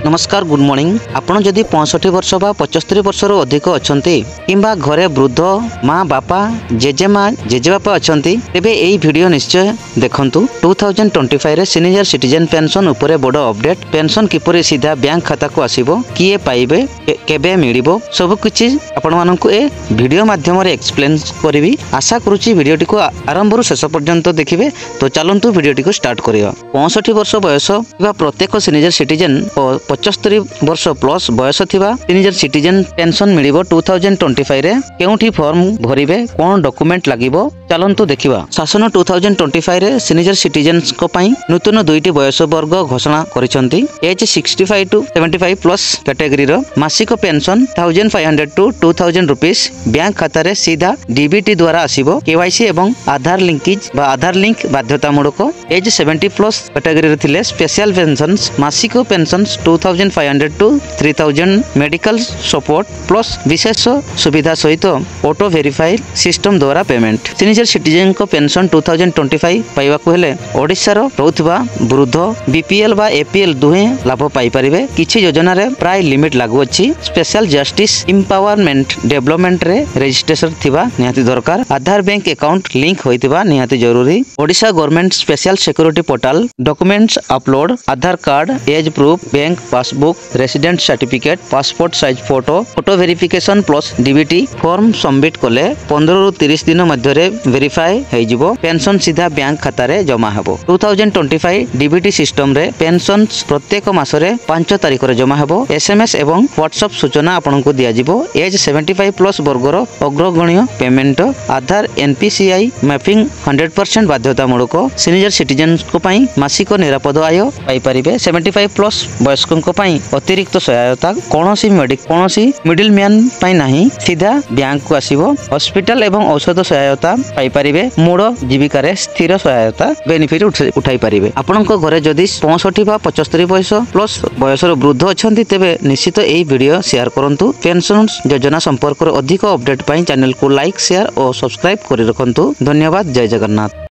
नमस्कार good morning. आपण जदि 65 वर्ष बा 75 वर्ष अधिक अछंती किंबा घरे वृद्ध माँ बापा जेजेमा जेजेबापा अछंती तेबे एई वीडियो निश्चय देखंतु। 2025 रे सीनियर सिटीजन पेंशन उपरे बड़ अपडेट। पेंशन किपरि सीधा बैंक खाता को आसीबो, किए पाइबे, केबे मिलिबो, सब किछि आपण मानकु ए वीडियो माध्यम रे एक्सप्लेन करबी। आशा करूछि वीडियोटी को आरंभ रु शेष पर्यंत देखिबे। तो चलंतु वीडियोटी को स्टार्ट करिया। 65 वर्ष बयस किबा प्रत्येक सीनियर सिटीजन 75 वर्ष प्लस बयस थिबा सीनियर सिटीजन पेंशन मिलिबो 2025 रे। केउठी फॉर्म भरिबे, कोन डॉक्यूमेंट लागिबो, चलंतु देखिबा। शासन 2025 रे सीनियर सिटीजन्स को पई नूतन दुईटी बयस वर्ग घोषणा करिसंती। एज 65 टू 75 प्लस कैटेगरी रो मासिक पेंशन 1500 टू 2000 रुपीस बैंक खाता रे सीधा डीबीटी द्वारा आसीबो। केवाईसी एवं आधार लिंकेज बा आधार लिंक बाध्यतामूलक। एज 70 प्लस कैटेगरी रे थिले स्पेशल पेंशन्स मासिक pension 2500 to 3000 medical support plus विशेष सुविधा सहित ऑटो वेरीफाई सिस्टम द्वारा पेमेंट। सीनियर सिटीजन को पेंशन 2025 पाइबाकु हेले ओडिसा रो रहउथबा वृद्ध बीपीएल बा एपीएल दुहे लाभ पाई परिबे। किछि योजना रे प्राय लिमिट लागू अछि। स्पेशल जस्टिस एम्पावरमेंट डेवलपमेंट रे रजिस्ट्रेशन थिबा निहाती दरकार। आधार बैंक अकाउंट लिंक होइतिबा निहाती जरूरी। Odisha government special security portal documents upload Aadhaar card, age proof, bank passbook, resident certificate, passport size photo, photo verification plus DBT form submit कले 15 रु 30 दिन मध्य रे वेरीफाई होई जिवो। पेंशन सीधा बैंक खाता रे जमा हेबो। 2025 डीबीटी सिस्टम रे पेंशन प्रत्येक मास रे 5 तारिख रे जमा हेबो। एसएमएस एवं व्हाट्सएप सूचना आपनको दिया जिवो। एज 75 प्लस वर्गर अग्रगण्य पेमेंट। आधार एनपीसीआई मैपिंग 100% बाध्यतामूलक। सीनियर सिटीजन को पई मासिक निरापद आय पाई परिबे। 75 प्लस वयस्कों को पई अतिरिक्त सहायता कोनोसी मिडिल मैन पई नाही, सीधा बैंक को आसीबो। हॉस्पिटल एवं औषध सहायता पाई परिबे। मूड जीविका रे स्थिर सहायता बेनिफिट उठाई परिबे। आपनको घरे जदि 65 बा 75 वर्ष प्लस बयसर वृद्ध अछंती तेबे निश्चित एई वीडियो शेयर करंतु। पेंशन योजना संपर्क अधिक अपडेट पई चैनल को लाइक, शेयर और सब्सक्राइब करि रखंतु। धन्यवाद। जय जगन्नाथ।